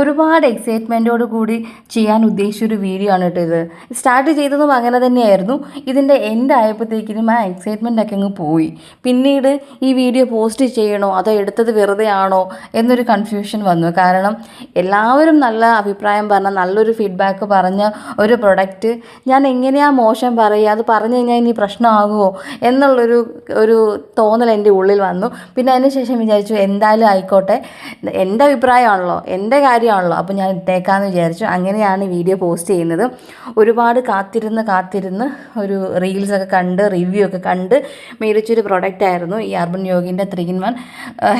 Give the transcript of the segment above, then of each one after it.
ഒരുപാട് എക്സൈറ്റ്മെൻറ്റോട് കൂടി ചെയ്യാൻ ഉദ്ദേശിച്ചൊരു വീഡിയോ ആണ് കേട്ടോ ഇത്. സ്റ്റാർട്ട് ചെയ്തതും അങ്ങനെ തന്നെയായിരുന്നു. ഇതിൻ്റെ എൻഡ് ആയപ്പോഴത്തേക്കിനും ആ എക്സൈറ്റ്മെൻ്റ് ഒക്കെ അങ്ങ് പോയി. പിന്നീട് ഈ വീഡിയോ പോസ്റ്റ് ചെയ്യണോ അതോ എടുത്തത് വെറുതെ ആണോ എന്നൊരു കൺഫ്യൂഷൻ വന്നു. കാരണം എല്ലാവരും നല്ല അഭിപ്രായം പറഞ്ഞ നല്ലൊരു ഫീഡ്ബാക്ക് പറഞ്ഞ ഒരു പ്രൊഡക്റ്റ് ഞാൻ എങ്ങനെയാണ് മോശം പറയുക, അത് പറഞ്ഞു കഴിഞ്ഞാൽ ഇനി പ്രശ്നമാകുമോ ഒരു തോന്നൽ എൻ്റെ ഉള്ളിൽ വന്നു. പിന്നെ അതിന് ശേഷം വിചാരിച്ചു എന്തായാലും ആയിക്കോട്ടെ, എൻ്റെ അഭിപ്രായമാണല്ലോ, എൻ്റെ കാര്യമാണല്ലോ, അപ്പോൾ ഞാൻ ഇട്ടേക്കാമെന്ന് വിചാരിച്ചു. അങ്ങനെയാണ് വീഡിയോ പോസ്റ്റ് ചെയ്യുന്നത്. ഒരുപാട് കാത്തിരുന്ന് ഒരു റീൽസൊക്കെ കണ്ട് റിവ്യൂ ഒക്കെ കണ്ട് മേടിച്ചൊരു പ്രൊഡക്റ്റായിരുന്നു ഈ അർബൻ യോഗിൻ്റെ 3-in-1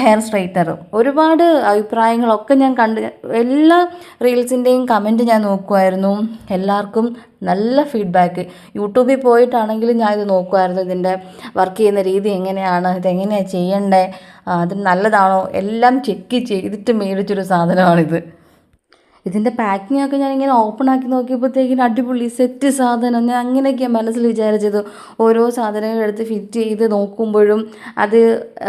ഹെയർ സ്ട്രൈറ്റ്നർ. ഒരുപാട് അഭിപ്രായങ്ങളൊക്കെ ഞാൻ കണ്ട്, എല്ലാ റീൽസിൻ്റെയും കമൻറ്റ് ഞാൻ നോക്കുമായിരുന്നു. എല്ലാവർക്കും നല്ല ഫീഡ്ബാക്ക്. യൂട്യൂബിൽ പോയിട്ടാണെങ്കിലും ഞാൻ ഇത് നോക്കുമായിരുന്നു, ഇതിൻ്റെ വർക്ക് ചെയ്യുന്ന രീതി എങ്ങനെയാണ്, ഇതെങ്ങനെയാണ് ചെയ്യേണ്ടത്, അത് നല്ലതാണോ, എല്ലാം ചെക്ക് ചെയ്തിട്ട് മേടിച്ചൊരു സാധനമാണിത്. ഇതിൻ്റെ പാക്കിങ്ങൊക്കെ ഞാനിങ്ങനെ ഓപ്പൺ ആക്കി നോക്കിയപ്പോഴത്തേക്കിനും അടിപൊളി സെറ്റ് സാധനം. ഞാൻ അങ്ങനെയൊക്കെയാണ് മനസ്സിൽ വിചാരിച്ചത്. ഓരോ സാധനങ്ങൾ എടുത്ത് ഫിറ്റ് ചെയ്ത് നോക്കുമ്പോഴും അത്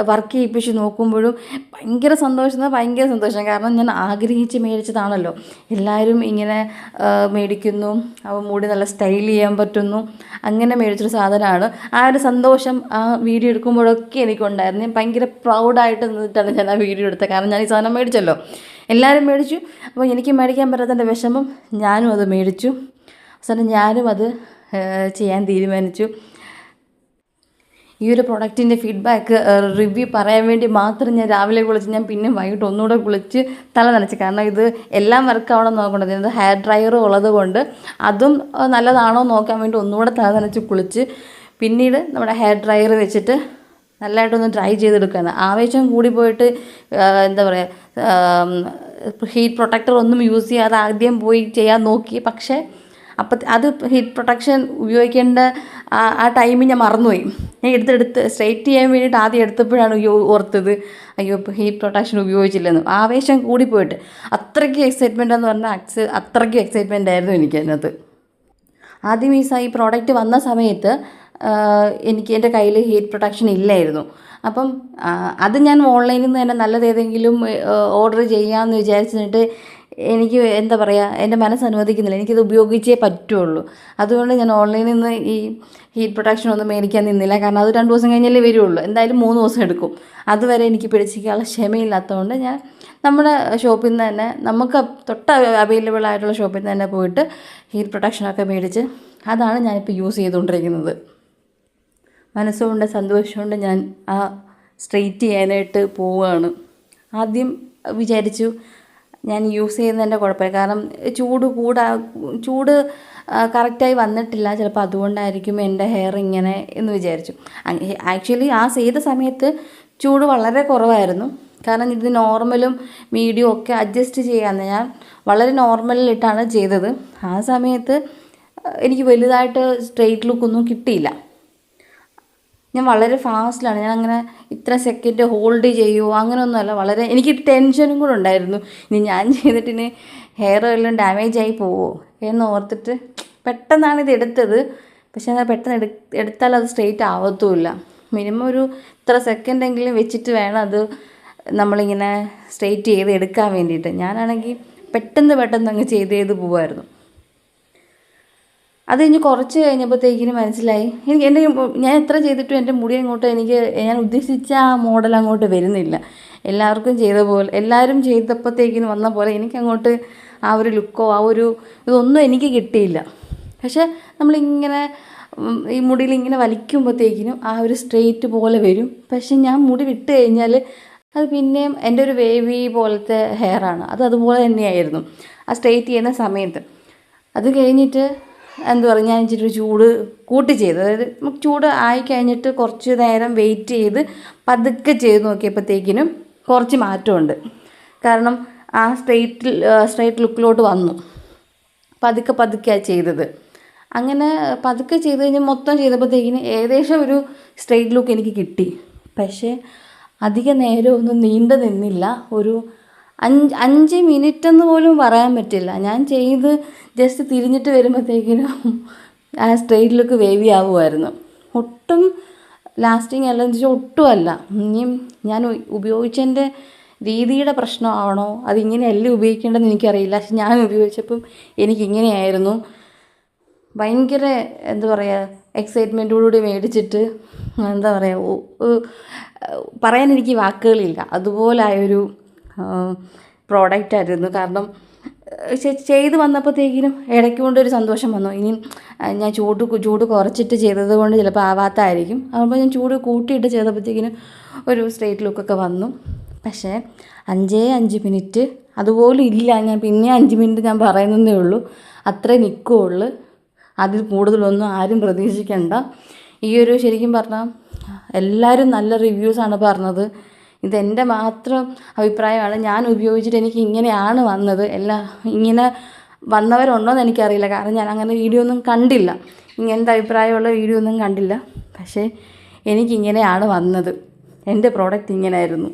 വർക്ക് ചെയ്യിപ്പിച്ച് നോക്കുമ്പോഴും ഭയങ്കര സന്തോഷം. കാരണം ഞാൻ ആഗ്രഹിച്ച് മേടിച്ചതാണല്ലോ. എല്ലാവരും ഇങ്ങനെ മേടിക്കുന്നു, അവ മുടി നല്ല സ്റ്റൈൽ ചെയ്യാൻ പറ്റുന്നു, അങ്ങനെ മേടിച്ചൊരു സാധനമാണ്. ആ ഒരു സന്തോഷം ആ വീഡിയോ എടുക്കുമ്പോഴൊക്കെ എനിക്കുണ്ടായിരുന്നു. ഞാൻ ഭയങ്കര പ്രൗഡായിട്ട് നിന്നിട്ടാണ് ഞാൻ ആ വീഡിയോ എടുത്തത്. കാരണം ഞാൻ ഈ സാധനം മേടിച്ചല്ലോ, എല്ലാവരും മേടിച്ചു. അപ്പോൾ എനിക്ക് മേടിക്കാൻ പറ്റാത്തതിൻ്റെ വിഷമം ഞാനും അത് മേടിച്ചു. അവസാനം ഞാനും അത് ചെയ്യാൻ തീരുമാനിച്ചു. ഈ ഒരു പ്രൊഡക്റ്റിൻ്റെ ഫീഡ്ബാക്ക് റിവ്യൂ പറയാൻ വേണ്ടി മാത്രം ഞാൻ രാവിലെ കുളിച്ച്, ഞാൻ പിന്നെ വൈകിട്ട് ഒന്നുകൂടെ കുളിച്ച് തല നനച്ച്. കാരണം ഇത് എല്ലാം വർക്കാവണം നോക്കേണ്ടത്. ഇത് ഹെയർ ഡ്രയർ ഉള്ളത് കൊണ്ട് അതും നല്ലതാണോ നോക്കാൻ വേണ്ടി ഒന്നുകൂടെ തല നനച്ച് കുളിച്ച് പിന്നീട് നമ്മുടെ ഹെയർ ഡ്രയർ വെച്ചിട്ട് നല്ലതായിട്ടൊന്ന് ഡ്രൈ ചെയ്തെടുക്കുകയാണ്. ആവേശം കൂടി പോയിട്ട് എന്താ പറയുക, ഹീറ്റ് പ്രൊട്ടക്ടർ ഒന്നും യൂസ് ചെയ്യാതെ ആദ്യം പോയി ചെയ്യാൻ നോക്കി. പക്ഷേ അപ്പം അത് ഹീറ്റ് പ്രൊട്ടക്ഷൻ ഉപയോഗിക്കേണ്ട ആ ടൈമിൽ ഞാൻ മറന്നുപോയി. ഞാൻ എടുത്ത് സ്ട്രെയിറ്റ് ചെയ്യാൻ വേണ്ടിയിട്ട് ആദ്യം എടുത്തപ്പോഴാണ് ഓർത്തത് അയ്യോ ഇപ്പോൾ ഹീറ്റ് പ്രൊട്ടക്ഷൻ ഉപയോഗിച്ചില്ലെന്ന്. ആവേശം കൂടിപ്പോയിട്ട് അത്രയ്ക്കും എക്സൈറ്റ്മെൻ്റ് എന്ന് പറഞ്ഞാൽ അത്രയ്ക്കും എക്സൈറ്റ്മെൻ്റ് ആയിരുന്നു എനിക്ക് അതിനകത്ത്. ആദ്യം ഈ പ്രോഡക്റ്റ് വന്ന സമയത്ത് എൻ്റെ കയ്യിൽ ഹീറ്റ് പ്രൊട്ടക്ഷൻ ഇല്ലായിരുന്നു. അപ്പം അത് ഞാൻ ഓൺലൈനിൽ നിന്ന് തന്നെ നല്ലത് ഏതെങ്കിലും ഓർഡർ ചെയ്യാമെന്ന് വിചാരിച്ചിട്ട് എനിക്ക് എന്താ പറയുക, എൻ്റെ മനസ്സ് അനുവദിക്കുന്നില്ല, എനിക്കിത് ഉപയോഗിച്ചേ പറ്റുള്ളൂ. അതുകൊണ്ട് ഞാൻ ഓൺലൈനിൽ നിന്ന് ഈ ഹീറ്റ് പ്രൊട്ടക്ഷൻ ഒന്നും മേടിക്കാൻ നിന്നില്ല. കാരണം അത് 2 ദിവസം കഴിഞ്ഞല്ലേ വരുള്ളൂ, എന്തായാലും 3 ദിവസം എടുക്കും. അതുവരെ എനിക്ക് പിടിച്ചിരിക്കാനുള്ള ക്ഷമയില്ലാത്തതുകൊണ്ട് ഞാൻ നമ്മുടെ ഷോപ്പിൽ നിന്ന് തന്നെ, നമുക്ക് അവൈലബിൾ ആയിട്ടുള്ള ഷോപ്പിൽ നിന്ന് തന്നെ പോയിട്ട് ഹീറ്റ് പ്രൊട്ടക്ഷനൊക്കെ മേടിച്ച് അതാണ് ഞാനിപ്പോൾ യൂസ് ചെയ്തുകൊണ്ടിരിക്കുന്നത്. മനസ്സുകൊണ്ട് സന്തോഷമുണ്ട് ഞാൻ ആ സ്ട്രെയിറ്റ് ചെയ്യാനായിട്ട് പോവുകയാണ്. ആദ്യം വിചാരിച്ചു ഞാൻ യൂസ് ചെയ്യുന്നതിൻ്റെ കുഴപ്പമില്ല, കാരണം ചൂട് കറക്റ്റായി വന്നിട്ടില്ല, ചിലപ്പോൾ അതുകൊണ്ടായിരിക്കും എൻ്റെ ഹെയർ ഇങ്ങനെ എന്ന് വിചാരിച്ചു. ആക്ച്വലി ആ ചെയ്ത സമയത്ത് ചൂട് വളരെ കുറവായിരുന്നു. കാരണം ഇത് നോർമലും മീഡിയം ഒക്കെ അഡ്ജസ്റ്റ് ചെയ്യാമെന്ന് ഞാൻ വളരെ നോർമലിലിട്ടാണ് ചെയ്തത്. ആ സമയത്ത് എനിക്ക് വലുതായിട്ട് സ്ട്രെയിറ്റ് ലുക്കൊന്നും കിട്ടിയില്ല. ഞാൻ വളരെ ഫാസ്റ്റിലാണ്, ഞാൻ അങ്ങനെ ഇത്ര സെക്കൻഡ് ഹോൾഡ് ചെയ്യുമോ അങ്ങനെയൊന്നുമല്ല. എനിക്ക് ടെൻഷനും കൂടെ ഉണ്ടായിരുന്നു, ഇനി ഞാൻ ചെയ്തിട്ടിന് ഹെയർ എല്ലാം ഡാമേജ് ആയി പോവോ എന്ന് ഓർത്തിട്ട് പെട്ടെന്നാണ് ഇത് എടുത്തത്. പക്ഷേ എന്നാൽ പെട്ടെന്ന് എടുത്താൽ അത് സ്ട്രെയിറ്റ് ആവത്തുമില്ല. മിനിമം ഒരു ഇത്ര സെക്കൻഡെങ്കിലും വെച്ചിട്ട് വേണം അത് നമ്മളിങ്ങനെ സ്ട്രെയിറ്റ് ചെയ്ത് എടുക്കാൻ വേണ്ടിയിട്ട്. ഞാനാണെങ്കിൽ പെട്ടെന്ന് അങ്ങ് ചെയ്ത് പോവായിരുന്നു. അത് കഴിഞ്ഞ് കുറച്ച് കഴിഞ്ഞപ്പോഴത്തേക്കിനും മനസ്സിലായി ഞാൻ എത്ര ചെയ്തിട്ടും എൻ്റെ മുടി അങ്ങോട്ട് ഞാൻ ഉദ്ദേശിച്ച ആ മോഡൽ അങ്ങോട്ട് വരുന്നില്ല. എല്ലാവരും ചെയ്തപ്പോഴത്തേക്കിനും വന്ന പോലെ എനിക്കങ്ങോട്ട് ആ ഒരു ലുക്കോ ഇതൊന്നും എനിക്ക് കിട്ടിയില്ല. പക്ഷേ നമ്മളിങ്ങനെ ഈ മുടിയിൽ ഇങ്ങനെ വലിക്കുമ്പോഴത്തേക്കിനും ആ ഒരു സ്ട്രെയിറ്റ് പോലെ വരും. പക്ഷെ ഞാൻ മുടി വിട്ട് കഴിഞ്ഞാൽ അത് പിന്നെയും എൻ്റെ ഒരു വേവി പോലത്തെ ഹെയറാണ്, അതുപോലെ തന്നെയായിരുന്നു ആ സ്ട്രെയിറ്റ് ചെയ്യുന്ന സമയത്ത്. അത് കഴിഞ്ഞിട്ട് എന്താ പറയുക, ഞാൻ ഇച്ചിരി ചൂട് കൂട്ടി ചെയ്തു. അതായത് നമുക്ക് ചൂട് ആയിക്കഴിഞ്ഞിട്ട് കുറച്ച് നേരം വെയിറ്റ് ചെയ്ത് പതുക്കെ ചെയ്ത് നോക്കിയപ്പോഴത്തേക്കിനും കുറച്ച് മാറ്റമുണ്ട്. കാരണം ആ സ്ട്രെയിറ്റ് ലുക്കിലോട്ട് വന്നു. പതുക്കെയാണ് ചെയ്തത്. അങ്ങനെ പതുക്കെ ചെയ്ത് കഴിഞ്ഞ് മൊത്തം ചെയ്തപ്പോഴത്തേക്കിനും ഏകദേശം ഒരു സ്ട്രെയിറ്റ് ലുക്ക് എനിക്ക് കിട്ടി. പക്ഷേ അധിക നേരമൊന്നും നീണ്ടു നിന്നില്ല. ഒരു 5 മിനിറ്റ് എന്ന് പോലും പറയാൻ പറ്റില്ല. ഞാൻ ചെയ്ത് ജസ്റ്റ് തിരിഞ്ഞിട്ട് വരുമ്പോഴത്തേക്കിനും ആ സ്ട്രെയിറ്റ് ലുക്ക് വേവി ആവുമായിരുന്നു. ഒട്ടും ലാസ്റ്റിങ് അല്ല എന്ന് വെച്ചാൽ ഒട്ടുമല്ല. ഇനിയും ഞാൻ ഉപയോഗിച്ചതിൻ്റെ രീതിയുടെ പ്രശ്നമാണോ അതിങ്ങനെയല്ല ഉപയോഗിക്കേണ്ടതെന്ന് എനിക്കറിയില്ല. പക്ഷെ ഞാൻ ഉപയോഗിച്ചപ്പം എനിക്കിങ്ങനെയായിരുന്നു. ഭയങ്കര എന്താ പറയുക എക്സൈറ്റ്മെൻറ്റോടുകൂടി മേടിച്ചിട്ട് എന്താ പറയുക പറയാൻ എനിക്ക് വാക്കുകളില്ല. അതുപോലായൊരു പ്രോഡക്റ്റായിരുന്നു. കാരണം ചെയ്ത് വന്നപ്പോഴത്തേക്കിനും ഇടയ്ക്ക് കൊണ്ടൊരു സന്തോഷം വന്നു. ഇനിയും ഞാൻ ചൂട് കുറച്ചിട്ട് ചെയ്തത് കൊണ്ട് ചിലപ്പോൾ ആവാത്തതായിരിക്കും. അതുകൊണ്ട് ഞാൻ ചൂട് കൂട്ടിയിട്ട് ചെയ്തപ്പോഴത്തേക്കിനും ഒരു സ്ട്രെയിറ്റ് ലുക്കൊക്കെ വന്നു. പക്ഷേ 5 മിനിറ്റ് അതുപോലും ഇല്ല. ഞാൻ പിന്നെ 5 മിനിറ്റ് ഞാൻ പറയുന്നതേ ഉള്ളൂ. അത്രേ നിൽക്കുകയുള്ളൂ. അതിൽ കൂടുതലൊന്നും ആരും പ്രതീക്ഷിക്കണ്ട. ശരിക്കും പറഞ്ഞാൽ എല്ലാവരും നല്ല റിവ്യൂസാണ് പറഞ്ഞത്. ഇതെൻ്റെ മാത്രം അഭിപ്രായമാണ്. ഞാൻ ഉപയോഗിച്ചിട്ട് എനിക്ക് ഇങ്ങനെയാണ് വന്നത്. ഇങ്ങനെ വന്നവരുണ്ടോ എന്ന് എനിക്കറിയില്ല. കാരണം ഞാൻ അങ്ങനെ വീഡിയോ ഒന്നും കണ്ടില്ല. ഇങ്ങനത്തെ അഭിപ്രായമുള്ള വീഡിയോ ഒന്നും കണ്ടില്ല. പക്ഷേ എനിക്കിങ്ങനെയാണ് വന്നത്. എൻ്റെ പ്രോഡക്റ്റ് ഇങ്ങനെയായിരുന്നു.